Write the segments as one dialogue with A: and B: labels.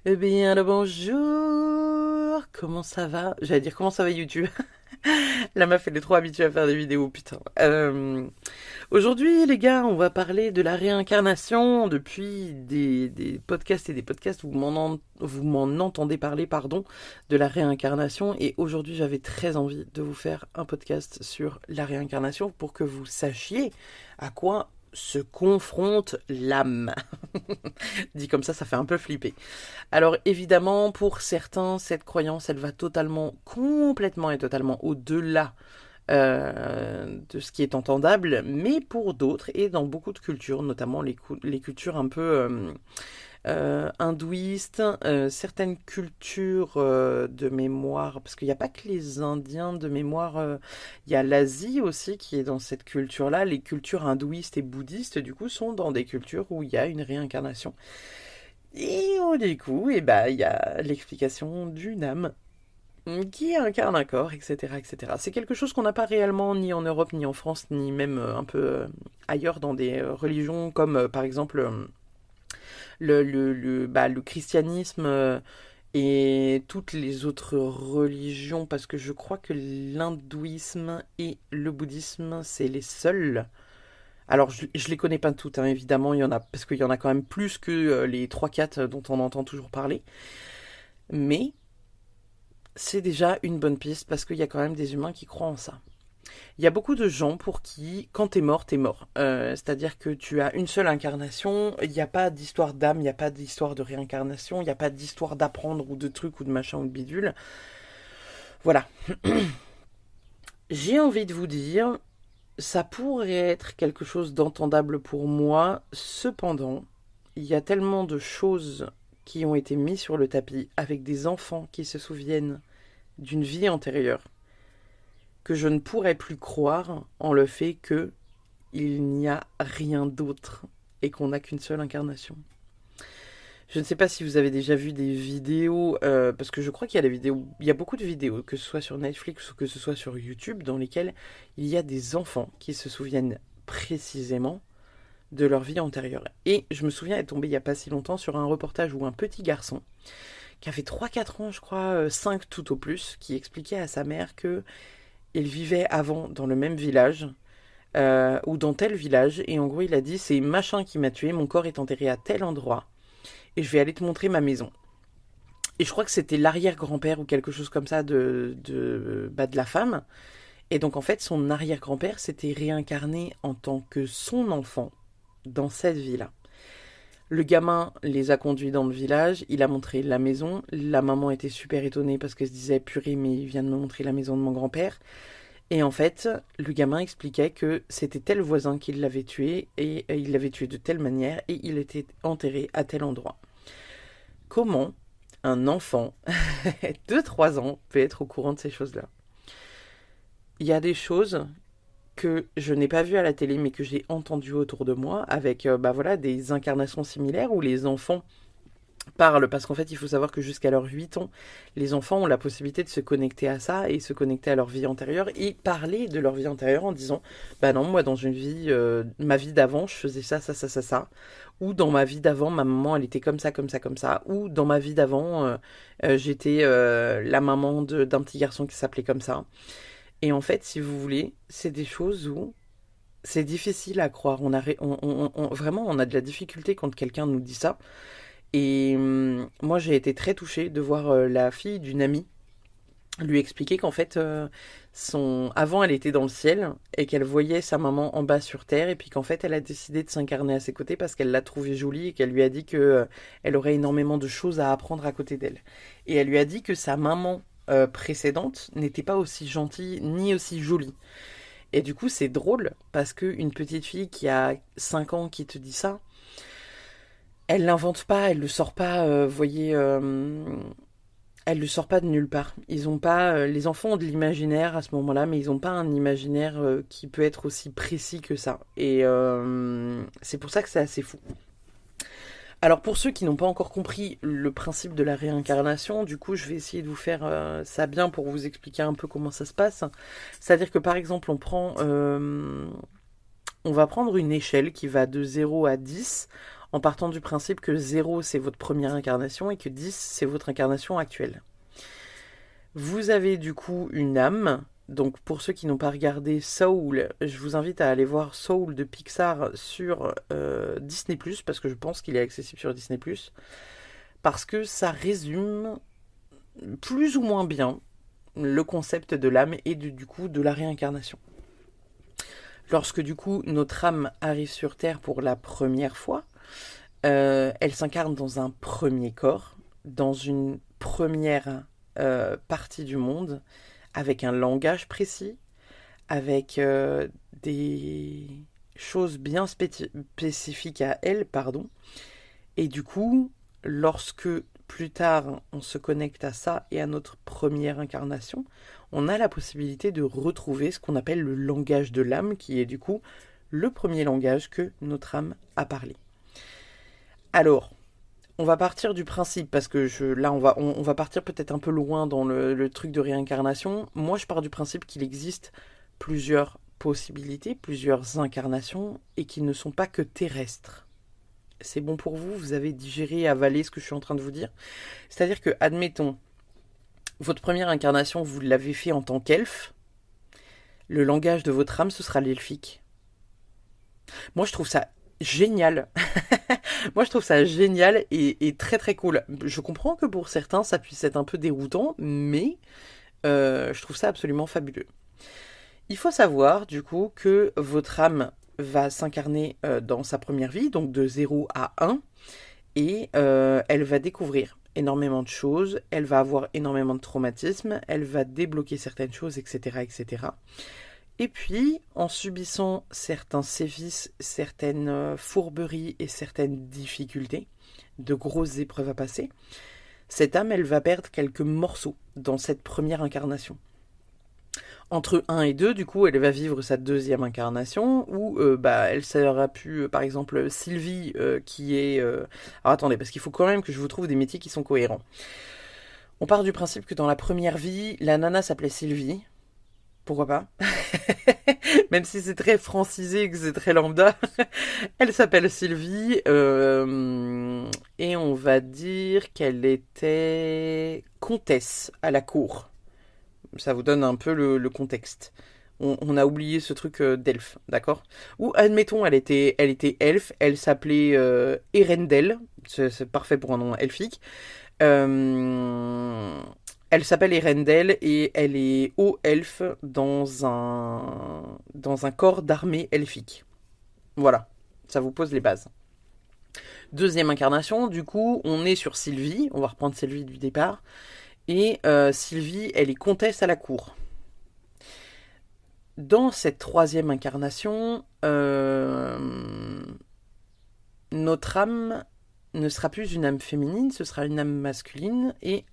A: Eh bien, le bonjour. Comment ça va? J'allais dire comment ça va YouTube. La meuf, elle est trop habituée à faire des vidéos, putain. Aujourd'hui, les gars, on va parler de la réincarnation. Depuis des podcasts et des podcasts, vous m'en entendez parler, pardon, de la réincarnation. Et aujourd'hui, j'avais très envie de vous faire un podcast sur la réincarnation pour que vous sachiez à quoi se confronte l'âme. Dit comme ça fait un peu flipper. Alors évidemment, pour certains, cette croyance, elle va totalement, complètement et totalement au-delà de ce qui est entendable, mais pour d'autres, et dans beaucoup de cultures, notamment les cultures un peu hindouistes, certaines cultures de mémoire, parce qu'il n'y a pas que les Indiens de mémoire, il y a l'Asie aussi qui est dans cette culture-là. Les cultures hindouistes et bouddhistes, du coup, sont dans des cultures où il y a une réincarnation. Et du coup, il y a l'explication d'une âme qui incarne un corps, etc., etc. C'est quelque chose qu'on n'a pas réellement ni en Europe, ni en France, ni même un peu ailleurs dans des religions comme par exemple le christianisme et toutes les autres religions, parce que je crois que l'hindouisme et le bouddhisme, c'est les seuls. Alors, je les connais pas toutes, hein, évidemment, il y en a, parce qu'il y en a quand même plus que les trois quatre dont on entend toujours parler. Mais c'est déjà une bonne piste, parce qu'il y a quand même des humains qui croient en ça. Il y a beaucoup de gens pour qui, quand t'es mort, t'es mort. C'est-à-dire que tu as une seule incarnation, il n'y a pas d'histoire d'âme, il n'y a pas d'histoire de réincarnation, il n'y a pas d'histoire d'apprendre ou de trucs ou de machin ou de bidule. Voilà. J'ai envie de vous dire, ça pourrait être quelque chose d'entendable pour moi, cependant, il y a tellement de choses qui ont été mises sur le tapis avec des enfants qui se souviennent d'une vie antérieure que je ne pourrais plus croire en le fait que il n'y a rien d'autre et qu'on n'a qu'une seule incarnation. Je ne sais pas si vous avez déjà vu des vidéos, parce que je crois qu'il y a des vidéos, il y a beaucoup de vidéos, que ce soit sur Netflix ou que ce soit sur YouTube, dans lesquelles il y a des enfants qui se souviennent précisément de leur vie antérieure. Et je me souviens être tombée il n'y a pas si longtemps sur un reportage où un petit garçon, qui avait 3 4 ans, je crois, 5 tout au plus, qui expliquait à sa mère que il vivait avant dans le même village, ou dans tel village, et en gros il a dit c'est machin qui m'a tué, mon corps est enterré à tel endroit, et je vais aller te montrer ma maison. Et je crois que c'était l'arrière-grand-père ou quelque chose comme ça de la femme. Et donc en fait son arrière-grand-père s'était réincarné en tant que son enfant dans cette vie-là. Le gamin les a conduits dans le village, il a montré la maison, la maman était super étonnée parce qu'elle se disait purée mais il vient de me montrer la maison de mon grand-père. Et en fait, le gamin expliquait que c'était tel voisin qui l'avait tué et il l'avait tué de telle manière et il était enterré à tel endroit. Comment un enfant de 3 ans peut être au courant de ces choses-là? Il y a des choses que je n'ai pas vues à la télé mais que j'ai entendues autour de moi avec voilà, des incarnations similaires où les enfants parlent, parce qu'en fait il faut savoir que jusqu'à leurs 8 ans, les enfants ont la possibilité de se connecter à ça et se connecter à leur vie antérieure et parler de leur vie antérieure en disant bah non, moi dans une vie, ma vie d'avant je faisais ça, ça, ça, ça, ça, ou dans ma vie d'avant ma maman elle était comme ça, comme ça, comme ça, ou dans ma vie d'avant j'étais la maman d'un petit garçon qui s'appelait comme ça. Et en fait si vous voulez c'est des choses où c'est difficile à croire, vraiment on a de la difficulté quand quelqu'un nous dit ça. Et moi, j'ai été très touchée de voir la fille d'une amie lui expliquer qu'en fait, avant, elle était dans le ciel et qu'elle voyait sa maman en bas sur terre, et puis qu'en fait, elle a décidé de s'incarner à ses côtés parce qu'elle l'a trouvée jolie et qu'elle lui a dit que elle aurait énormément de choses à apprendre à côté d'elle. Et elle lui a dit que sa maman précédente n'était pas aussi gentille ni aussi jolie. Et du coup, c'est drôle parce que une petite fille qui a 5 ans qui te dit ça, elle l'invente pas, elle le sort pas, voyez, elle le sort pas de nulle part. Ils ont pas, les enfants ont de l'imaginaire à ce moment-là, mais ils ont pas un imaginaire qui peut être aussi précis que ça. Et c'est pour ça que c'est assez fou. Alors pour ceux qui n'ont pas encore compris le principe de la réincarnation, du coup je vais essayer de vous faire ça bien pour vous expliquer un peu comment ça se passe. C'est-à-dire que par exemple on va prendre une échelle qui va de 0 à 10. en partant du principe que 0 c'est votre première incarnation et que 10 c'est votre incarnation actuelle. Vous avez du coup une âme. Donc pour ceux qui n'ont pas regardé Soul, je vous invite à aller voir Soul de Pixar sur Disney+, parce que je pense qu'il est accessible sur Disney+, parce que ça résume plus ou moins bien le concept de l'âme et du coup de la réincarnation. Lorsque du coup notre âme arrive sur Terre pour la première fois, elle s'incarne dans un premier corps, dans une première partie du monde, avec un langage précis, avec des choses bien spécifiques à elle, pardon. Et du coup, lorsque plus tard on se connecte à ça et à notre première incarnation, on a la possibilité de retrouver ce qu'on appelle le langage de l'âme, qui est du coup le premier langage que notre âme a parlé. Alors, on va partir du principe, parce que là on va partir peut-être un peu loin dans le truc de réincarnation. Moi je pars du principe qu'il existe plusieurs possibilités, plusieurs incarnations, et qui ne sont pas que terrestres. C'est bon pour vous? Vous avez digéré, avalé ce que je suis en train de vous dire? C'est-à-dire que, admettons, votre première incarnation, vous l'avez fait en tant qu'elfe. Le langage de votre âme, ce sera l'elfique. Moi, je trouve ça génial. Moi, je trouve ça génial et très très cool. Je comprends que pour certains, ça puisse être un peu déroutant, mais je trouve ça absolument fabuleux. Il faut savoir, du coup, que votre âme va s'incarner dans sa première vie, donc de 0 à 1, et elle va découvrir énormément de choses, elle va avoir énormément de traumatismes, elle va débloquer certaines choses, etc., etc. Et puis, en subissant certains sévices, certaines fourberies et certaines difficultés, de grosses épreuves à passer, cette âme, elle va perdre quelques morceaux dans cette première incarnation. Entre 1 et 2, du coup, elle va vivre sa deuxième incarnation, où elle sera pu, par exemple, Sylvie, qui est... Alors attendez, parce qu'il faut quand même que je vous trouve des métiers qui sont cohérents. On part du principe que dans la première vie, la nana s'appelait Sylvie. Pourquoi pas? Même si c'est très francisé et que c'est très lambda. Elle s'appelle Sylvie. Et on va dire qu'elle était comtesse à la cour. Ça vous donne un peu le contexte. On a oublié ce truc d'elfe, d'accord? Ou admettons, elle était elfe, elle s'appelait Erendel. C'est parfait pour un nom elfique. Elle s'appelle Erendel et elle est haut elfe dans un corps d'armée elfique. Voilà, ça vous pose les bases. Deuxième incarnation, du coup, on est sur Sylvie. On va reprendre Sylvie du départ. Et Sylvie, elle est comtesse à la cour. Dans cette troisième incarnation, notre âme ne sera plus une âme féminine, ce sera une âme masculine, et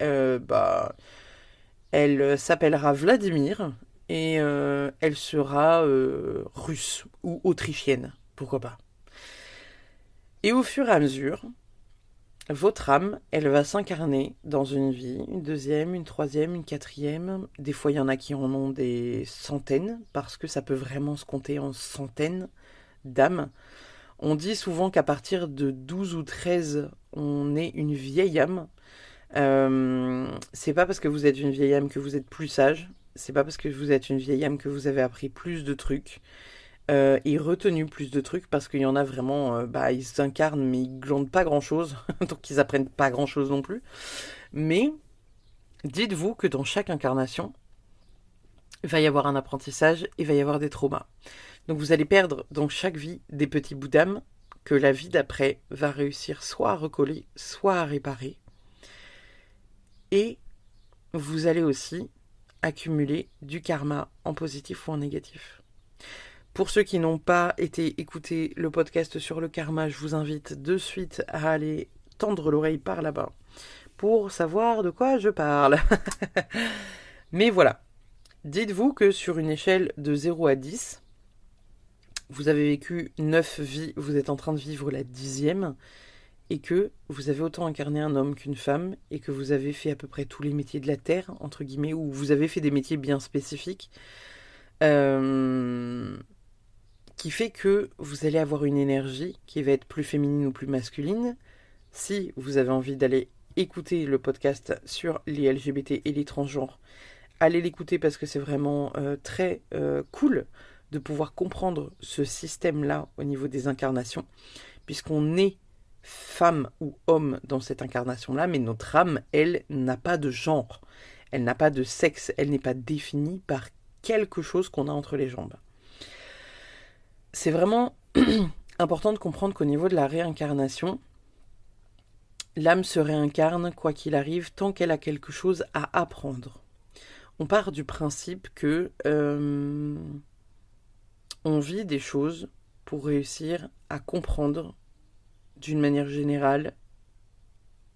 A: elle s'appellera Vladimir, et elle sera russe ou autrichienne, pourquoi pas. Et au fur et à mesure, votre âme, elle va s'incarner dans une vie, une deuxième, une troisième, une quatrième. Des fois, il y en a qui en ont des centaines, parce que ça peut vraiment se compter en centaines d'âmes. On dit souvent qu'à partir de 12 ou 13, on est une vieille âme. C'est pas parce que vous êtes une vieille âme que vous êtes plus sage. C'est pas parce que vous êtes une vieille âme que vous avez appris plus de trucs. Et retenu plus de trucs, parce qu'il y en a vraiment, ils s'incarnent mais ils glandent pas grand chose, donc ils apprennent pas grand chose non plus. Mais dites-vous que dans chaque incarnation, il va y avoir un apprentissage, il va y avoir des traumas. Donc vous allez perdre dans chaque vie des petits bouts d'âme que la vie d'après va réussir soit à recoller, soit à réparer. Et vous allez aussi accumuler du karma en positif ou en négatif. Pour ceux qui n'ont pas été écouter le podcast sur le karma, je vous invite de suite à aller tendre l'oreille par là-bas pour savoir de quoi je parle. Mais voilà, dites-vous que sur une échelle de 0 à 10, vous avez vécu 9 vies, vous êtes en train de vivre la 10e, et que vous avez autant incarné un homme qu'une femme, et que vous avez fait à peu près tous les métiers de la terre, entre guillemets, ou vous avez fait des métiers bien spécifiques. qui fait que vous allez avoir une énergie qui va être plus féminine ou plus masculine. Si vous avez envie d'aller écouter le podcast sur les LGBT et les transgenres, allez l'écouter parce que c'est vraiment très cool de pouvoir comprendre ce système-là au niveau des incarnations, puisqu'on est femme ou homme dans cette incarnation-là, mais notre âme, elle, n'a pas de genre, elle n'a pas de sexe, elle n'est pas définie par quelque chose qu'on a entre les jambes. C'est vraiment important de comprendre qu'au niveau de la réincarnation, l'âme se réincarne quoi qu'il arrive tant qu'elle a quelque chose à apprendre. On part du principe que on vit des choses pour réussir à comprendre d'une manière générale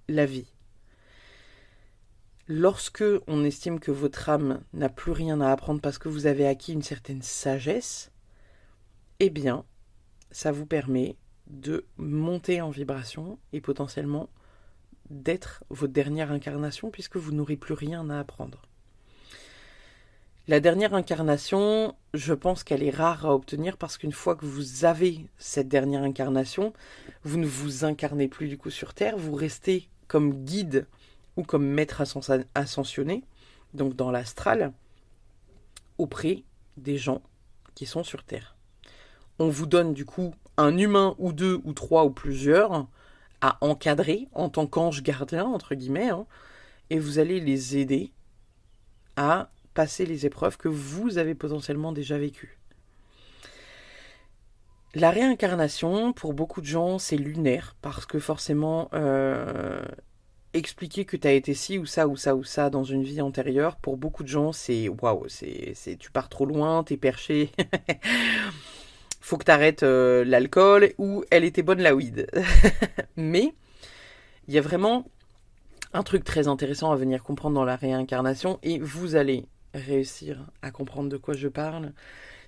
A: la vie. Lorsque on estime que votre âme n'a plus rien à apprendre parce que vous avez acquis une certaine sagesse, eh bien, ça vous permet de monter en vibration et potentiellement d'être votre dernière incarnation puisque vous n'aurez plus rien à apprendre. La dernière incarnation, je pense qu'elle est rare à obtenir parce qu'une fois que vous avez cette dernière incarnation, vous ne vous incarnez plus du coup sur Terre, vous restez comme guide ou comme maître ascensionné, donc dans l'astral, auprès des gens qui sont sur Terre. On vous donne du coup un humain ou deux ou trois ou plusieurs à encadrer en tant qu'ange gardien, entre guillemets, et vous allez les aider à passer les épreuves que vous avez potentiellement déjà vécues. La réincarnation, pour beaucoup de gens, c'est lunaire, parce que forcément, expliquer que tu as été ci ou ça ou ça ou ça dans une vie antérieure, pour beaucoup de gens, c'est waouh, tu pars trop loin, t'es perché, faut que t'arrêtes l'alcool, ou elle était bonne la weed. Mais il y a vraiment un truc très intéressant à venir comprendre dans la réincarnation, et vous allez réussir à comprendre de quoi je parle,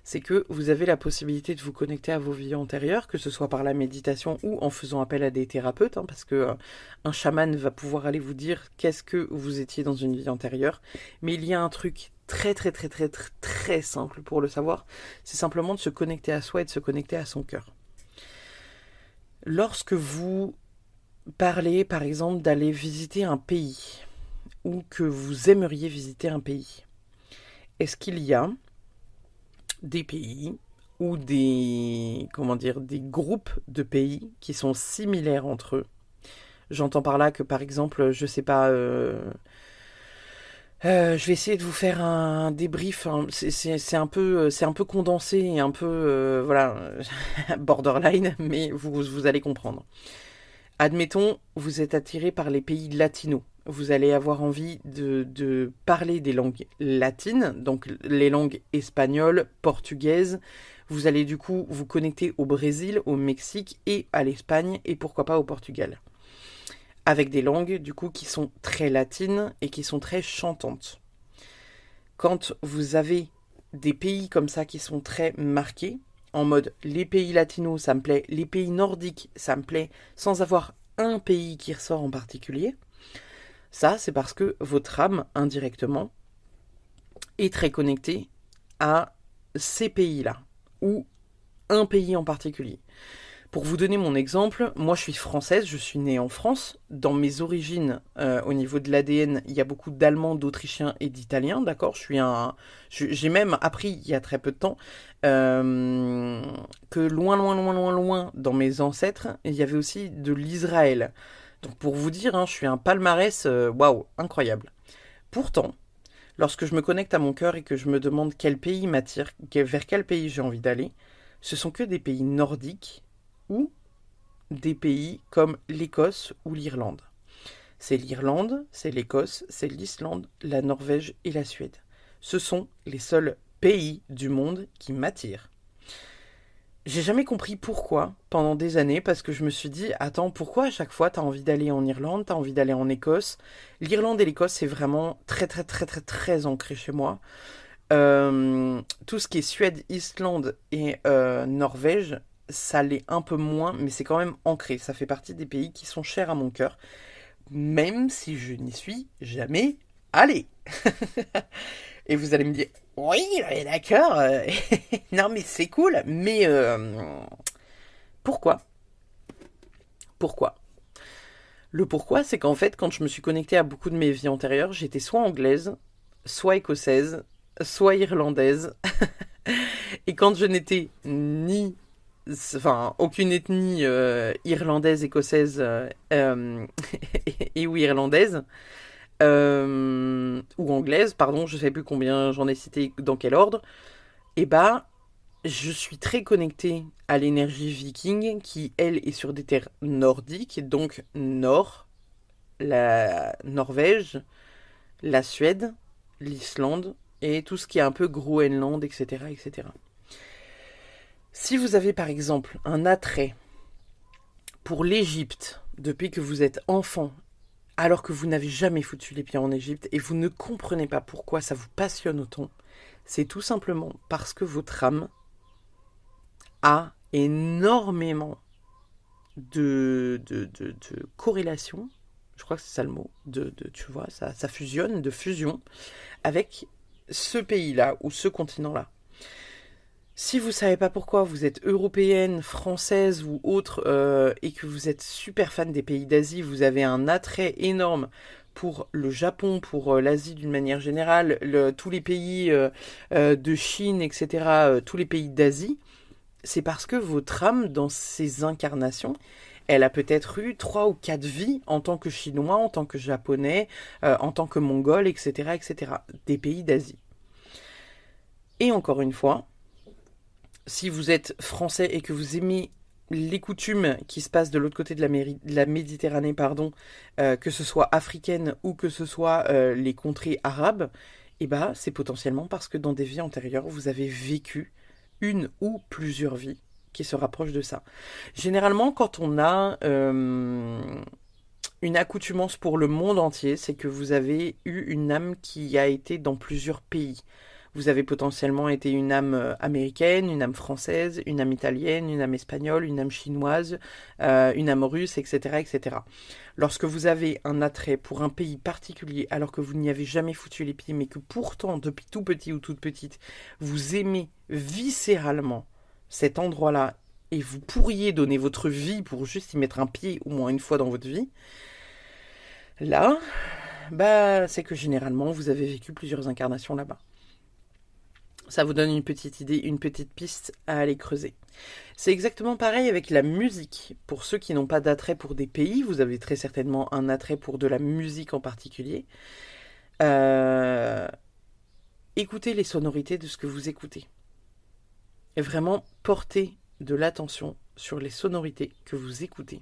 A: c'est que vous avez la possibilité de vous connecter à vos vies antérieures, que ce soit par la méditation ou en faisant appel à des thérapeutes, parce que un chaman va pouvoir aller vous dire qu'est-ce que vous étiez dans une vie antérieure. Mais il y a un truc très très très très très très simple pour le savoir, c'est simplement de se connecter à soi et de se connecter à son cœur. Lorsque vous parlez par exemple d'aller visiter un pays, ou que vous aimeriez visiter un pays, est-ce qu'il y a des pays ou des groupes de pays qui sont similaires entre eux? J'entends par là que par exemple, je sais pas, je vais essayer de vous faire un débrief. C'est un peu condensé et un peu voilà borderline, mais vous allez comprendre. Admettons, vous êtes attiré par les pays latinos. Vous allez avoir envie de parler des langues latines, donc les langues espagnoles, portugaises. Vous allez du coup vous connecter au Brésil, au Mexique et à l'Espagne et pourquoi pas au Portugal. Avec des langues du coup qui sont très latines et qui sont très chantantes. Quand vous avez des pays comme ça qui sont très marqués, en mode les pays latinos ça me plaît, les pays nordiques ça me plaît, sans avoir un pays qui ressort en particulier, ça c'est parce que votre âme, indirectement, est très connectée à ces pays-là, ou un pays en particulier. Pour vous donner mon exemple, moi je suis française, je suis née en France. Dans mes origines, au niveau de l'ADN, il y a beaucoup d'Allemands, d'Autrichiens et d'Italiens, d'accord. J'ai même appris il y a très peu de temps que loin, dans mes ancêtres, il y avait aussi de l'Israël. Donc pour vous dire, je suis un palmarès, waouh, incroyable. Pourtant, lorsque je me connecte à mon cœur et que je me demande quel pays m'attire, vers quel pays j'ai envie d'aller, ce sont que des pays nordiques, ou des pays comme l'Écosse ou l'Irlande. C'est l'Irlande, c'est l'Écosse, c'est l'Islande, la Norvège et la Suède. Ce sont les seuls pays du monde qui m'attirent. J'ai jamais compris pourquoi pendant des années, parce que je me suis dit, attends, pourquoi à chaque fois t'as envie d'aller en Irlande, t'as envie d'aller en Écosse? L'Irlande et l'Écosse, c'est vraiment très très très très très ancré chez moi. Tout ce qui est Suède, Islande et Norvège, ça l'est un peu moins, mais c'est quand même ancré. Ça fait partie des pays qui sont chers à mon cœur, même si je n'y suis jamais allée. Et vous allez me dire, oui, d'accord, non mais c'est cool, mais pourquoi? Pourquoi? Le pourquoi, c'est qu'en fait, quand je me suis connectée à beaucoup de mes vies antérieures, j'étais soit anglaise, soit écossaise, soit irlandaise. Et quand je n'étais ni, enfin, aucune ethnie irlandaise, écossaise et ou irlandaise, ou anglaise, pardon, je sais plus combien j'en ai cité, dans quel ordre, et bah, je suis très connectée à l'énergie viking qui, elle, est sur des terres nordiques, donc nord, la Norvège, la Suède, l'Islande et tout ce qui est un peu Groenland, etc., etc. Si vous avez par exemple un attrait pour l'Égypte depuis que vous êtes enfant, alors que vous n'avez jamais foutu les pieds en Égypte et vous ne comprenez pas pourquoi ça vous passionne autant, c'est tout simplement parce que votre âme a énormément de corrélation, je crois que c'est ça le mot, tu vois, ça fusionne, de fusion, avec ce pays-là ou ce continent-là. Si vous savez pas pourquoi vous êtes européenne, française ou autre et que vous êtes super fan des pays d'Asie, vous avez un attrait énorme pour le Japon, pour l'Asie d'une manière générale, tous les pays de Chine, etc., tous les pays d'Asie, c'est parce que votre âme, dans ses incarnations, elle a peut-être eu 3 ou 4 vies en tant que chinois, en tant que japonais, en tant que mongol, etc., etc., des pays d'Asie. Et encore une fois, si vous êtes français et que vous aimez les coutumes qui se passent de l'autre côté de la Méditerranée, pardon, que ce soit africaine ou que ce soit les contrées arabes, et bah c'est potentiellement parce que dans des vies antérieures, vous avez vécu une ou plusieurs vies qui se rapprochent de ça. Généralement, quand on a une accoutumance pour le monde entier, c'est que vous avez eu une âme qui a été dans plusieurs pays. Vous avez potentiellement été une âme américaine, une âme française, une âme italienne, une âme espagnole, une âme chinoise, une âme russe, etc., etc. Lorsque vous avez un attrait pour un pays particulier, alors que vous n'y avez jamais foutu les pieds, mais que pourtant, depuis tout petit ou toute petite, vous aimez viscéralement cet endroit-là, et vous pourriez donner votre vie pour juste y mettre un pied au moins une fois dans votre vie, là, bah, c'est que généralement, vous avez vécu plusieurs incarnations là-bas. Ça vous donne une petite idée, une petite piste à aller creuser. C'est exactement pareil avec la musique. Pour ceux qui n'ont pas d'attrait pour des pays, vous avez très certainement un attrait pour de la musique en particulier. Écoutez les sonorités de ce que vous écoutez. Et vraiment portez de l'attention sur les sonorités que vous écoutez.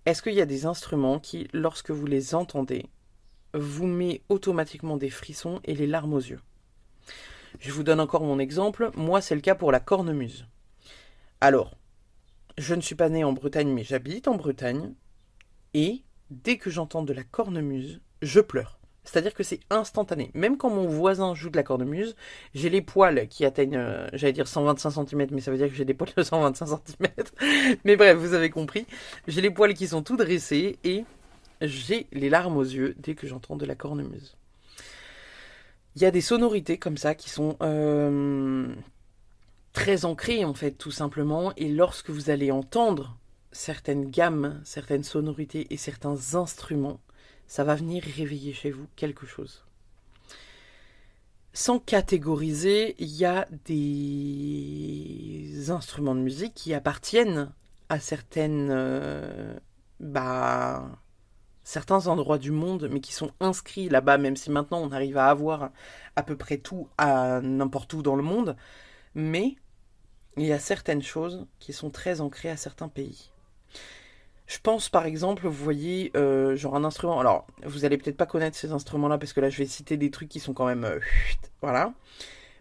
A: Est-ce qu'il y a des instruments qui, lorsque vous les entendez, vous met automatiquement des frissons et les larmes aux yeux? Je vous donne encore mon exemple. Moi, c'est le cas pour la cornemuse. Alors, je ne suis pas née en Bretagne, mais j'habite en Bretagne. Et dès que j'entends de la cornemuse, je pleure. C'est-à-dire que c'est instantané. Même quand mon voisin joue de la cornemuse, j'ai les poils qui atteignent, j'allais dire 125 cm, mais ça veut dire que j'ai des poils de 125 cm. Mais bref, vous avez compris. J'ai les poils qui sont tout dressés et j'ai les larmes aux yeux dès que j'entends de la cornemuse. Il y a des sonorités comme ça qui sont très ancrées en fait tout simplement, et lorsque vous allez entendre certaines gammes, certaines sonorités et certains instruments, ça va venir réveiller chez vous quelque chose. Sans catégoriser, il y a des instruments de musique qui appartiennent à certains endroits du monde, mais qui sont inscrits là-bas, même si maintenant on arrive à avoir à peu près tout à n'importe où dans le monde. Mais il y a certaines choses qui sont très ancrées à certains pays. Je pense par exemple, vous voyez, genre un instrument. Alors, vous allez peut-être pas connaître ces instruments-là parce que là, je vais citer des trucs qui sont quand même, voilà.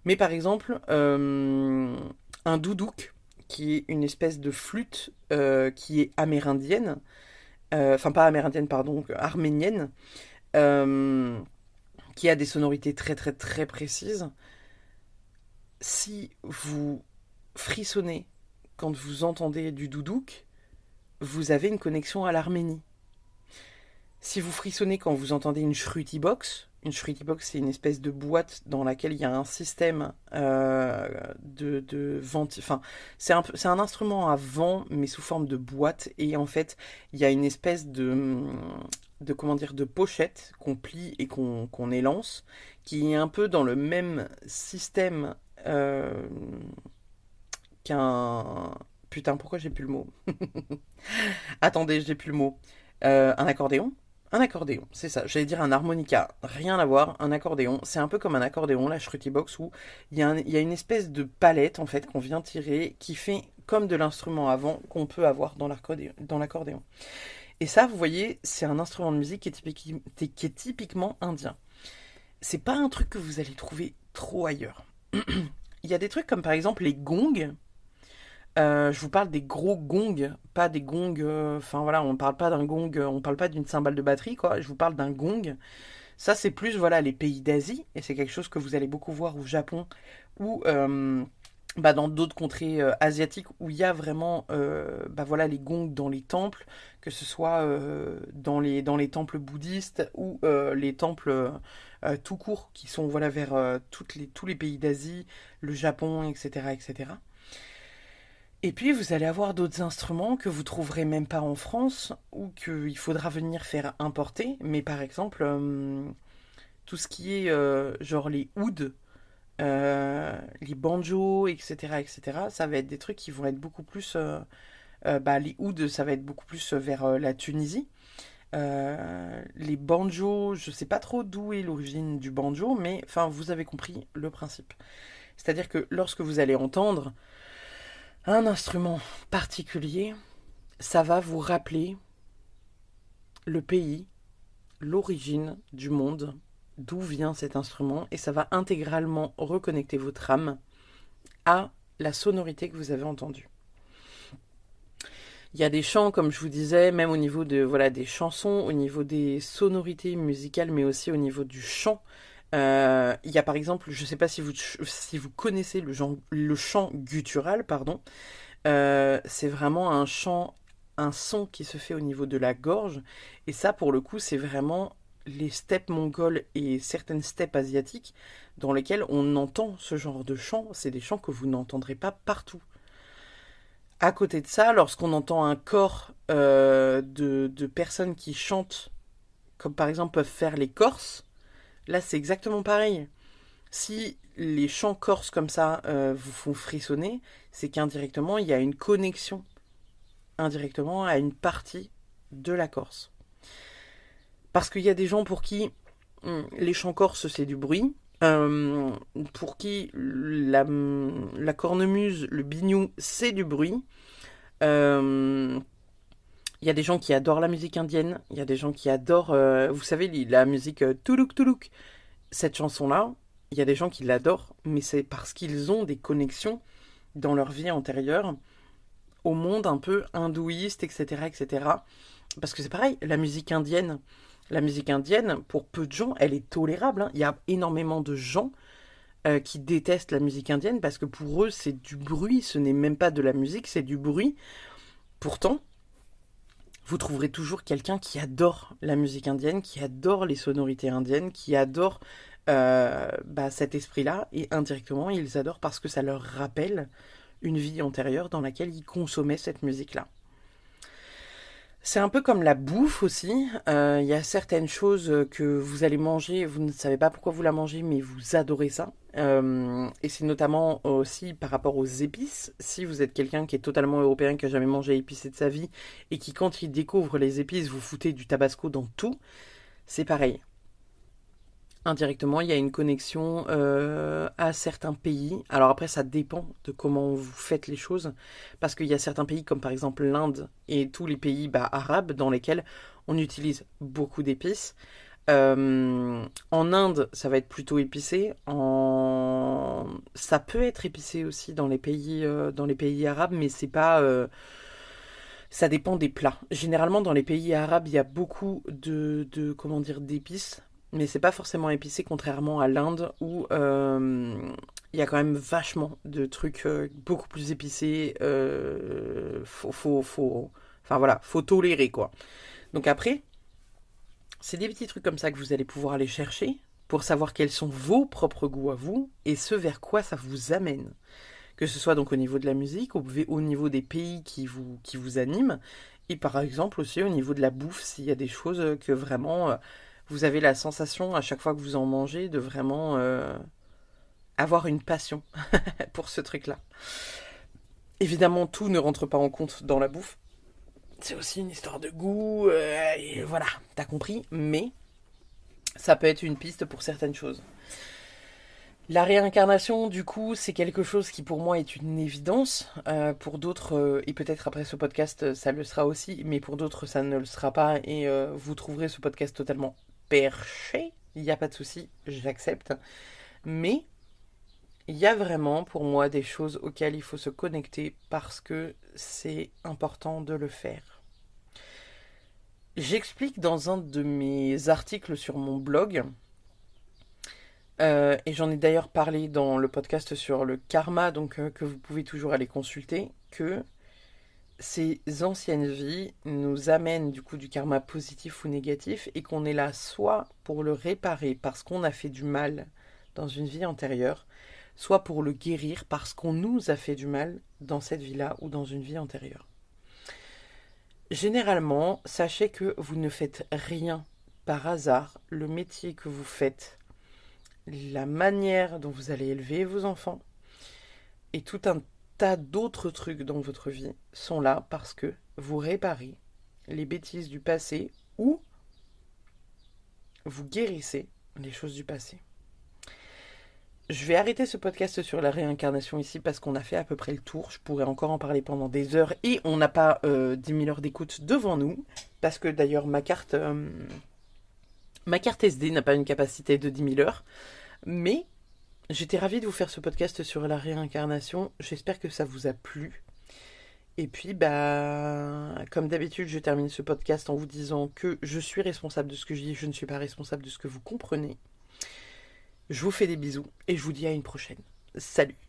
A: Mais par exemple, un doudouk, qui est une espèce de flûte qui est amérindienne. Enfin, pas amérindienne, pardon, arménienne, euh, qui a des sonorités très très très précises. Si vous frissonnez quand vous entendez du doudouk, vous avez une connexion à l'Arménie. Si vous frissonnez quand vous entendez une Shruti Box, c'est une espèce de boîte dans laquelle il y a un système de vent. Enfin, c'est un instrument à vent, mais sous forme de boîte. Et en fait, il y a une espèce comment dire, de pochette qu'on plie et qu'on élance, qui est un peu dans le même système euh, qu'un. Putain, pourquoi j'ai plus le mot? Attendez, j'ai plus le mot. Un accordéon? Un accordéon, c'est ça. J'allais dire un harmonica. Rien à voir. Un accordéon, c'est un peu comme un accordéon, la Shruti Box, où il y a une espèce de palette, en fait, qu'on vient tirer, qui fait comme de l'instrument à vent qu'on peut avoir dans l'accordéon. Et ça, vous voyez, c'est un instrument de musique qui est typiquement indien. C'est pas un truc que vous allez trouver trop ailleurs. Il y a des trucs comme par exemple les gongs. Je vous parle des gros gongs, pas des gongs. Enfin voilà, on parle pas d'un gong, on parle pas d'une cymbale de batterie, quoi. Je vous parle d'un gong. Ça, c'est plus voilà les pays d'Asie, et c'est quelque chose que vous allez beaucoup voir au Japon ou dans d'autres contrées asiatiques où il y a vraiment voilà les gongs dans les temples, que ce soit dans les temples bouddhistes ou les temples tout court qui sont voilà vers tous les pays d'Asie, le Japon, etc., etc. Et puis vous allez avoir d'autres instruments que vous trouverez même pas en France ou qu'il faudra venir faire importer. Mais par exemple, tout ce qui est genre les ouds, les banjos, etc., etc., ça va être des trucs qui vont être beaucoup plus. Les ouds, ça va être beaucoup plus vers la Tunisie. Les banjos, je sais pas trop d'où est l'origine du banjo, mais enfin vous avez compris le principe. C'est-à-dire que lorsque vous allez entendre un instrument particulier, ça va vous rappeler le pays, l'origine du monde, d'où vient cet instrument, et ça va intégralement reconnecter votre âme à la sonorité que vous avez entendue. Il y a des chants, comme je vous disais, même au niveau de voilà des chansons, au niveau des sonorités musicales, mais aussi au niveau du chant. Il y a par exemple, je ne sais pas si vous connaissez le chant guttural, pardon. C'est vraiment un chant, un son qui se fait au niveau de la gorge. Et ça, pour le coup, c'est vraiment les steppes mongoles et certaines steppes asiatiques dans lesquelles on entend ce genre de chant. C'est des chants que vous n'entendrez pas partout. À côté de ça, lorsqu'on entend un corps de personnes qui chantent, comme par exemple peuvent faire les Corses, là c'est exactement pareil. Si les chants corses comme ça vous font frissonner, c'est qu'indirectement il y a une connexion indirectement à une partie de la Corse. Parce qu'il y a des gens pour qui les chants corses c'est du bruit, pour qui la cornemuse, le biniou c'est du bruit. Il y a des gens qui adorent la musique indienne, il y a des gens qui adorent, vous savez, la musique Toulouk Toulouk. Cette chanson-là, il y a des gens qui l'adorent, mais c'est parce qu'ils ont des connexions dans leur vie antérieure au monde un peu hindouiste, etc., etc. Parce que c'est pareil, la musique indienne, pour peu de gens, elle est tolérable, hein. Il y a énormément de gens qui détestent la musique indienne parce que pour eux, c'est du bruit, ce n'est même pas de la musique, c'est du bruit. Pourtant, vous trouverez toujours quelqu'un qui adore la musique indienne, qui adore les sonorités indiennes, qui adore cet esprit-là, et indirectement, ils adorent parce que ça leur rappelle une vie antérieure dans laquelle ils consommaient cette musique-là. C'est un peu comme la bouffe aussi. Il y a certaines choses que vous allez manger, vous ne savez pas pourquoi vous la mangez, mais vous adorez ça. Et c'est notamment aussi par rapport aux épices. Si vous êtes quelqu'un qui est totalement européen, qui a jamais mangé épicé de sa vie, et qui quand il découvre les épices, vous foutez du tabasco dans tout, c'est pareil. Indirectement, il y a une connexion à certains pays. Alors après, ça dépend de comment vous faites les choses. Parce qu'il y a certains pays, comme par exemple l'Inde et tous les pays arabes, dans lesquels on utilise beaucoup d'épices. En Inde, ça va être plutôt épicé. Ça peut être épicé aussi dans les pays arabes, mais c'est pas... ça dépend des plats. Généralement, dans les pays arabes, il y a beaucoup comment dire, d'épices, mais c'est pas forcément épicé, contrairement à l'Inde où il y a quand même vachement de trucs beaucoup plus épicés. Enfin voilà, faut tolérer quoi. Donc après, C'est des petits trucs comme ça que vous allez pouvoir aller chercher pour savoir quels sont vos propres goûts à vous et ce vers quoi ça vous amène. Que ce soit donc au niveau de la musique, au niveau des pays qui vous animent, et par exemple aussi au niveau de la bouffe, s'il y a des choses que vraiment vous avez la sensation à chaque fois que vous en mangez de vraiment avoir une passion pour ce truc-là. Évidemment, tout ne rentre pas en compte dans la bouffe. C'est aussi une histoire de goût, et voilà, t'as compris, mais ça peut être une piste pour certaines choses. La réincarnation, du coup, c'est quelque chose qui pour moi est une évidence. Pour d'autres, et peut-être après ce podcast, ça le sera aussi, mais pour d'autres, ça ne le sera pas, et vous trouverez ce podcast totalement perché. Il n'y a pas de souci, j'accepte. Mais il y a vraiment pour moi des choses auxquelles il faut se connecter parce que c'est important de le faire. J'explique dans un de mes articles sur mon blog, et j'en ai d'ailleurs parlé dans le podcast sur le karma, donc que vous pouvez toujours aller consulter, que ces anciennes vies nous amènent du coup du karma positif ou négatif et qu'on est là soit pour le réparer parce qu'on a fait du mal dans une vie antérieure, soit pour le guérir parce qu'on nous a fait du mal dans cette vie-là ou dans une vie antérieure. Généralement, sachez que vous ne faites rien par hasard. Le métier que vous faites, la manière dont vous allez élever vos enfants et tout un tas d'autres trucs dans votre vie sont là parce que vous réparez les bêtises du passé ou vous guérissez les choses du passé. Je vais arrêter ce podcast sur la réincarnation ici parce qu'on a fait à peu près le tour. Je pourrais encore en parler pendant des heures et on n'a pas 10 000 heures d'écoute devant nous. Parce que d'ailleurs ma carte SD n'a pas une capacité de 10 000 heures. Mais j'étais ravie de vous faire ce podcast sur la réincarnation. J'espère que ça vous a plu. Et puis, comme d'habitude, je termine ce podcast en vous disant que je suis responsable de ce que je dis. Je ne suis pas responsable de ce que vous comprenez. Je vous fais des bisous et je vous dis à une prochaine. Salut!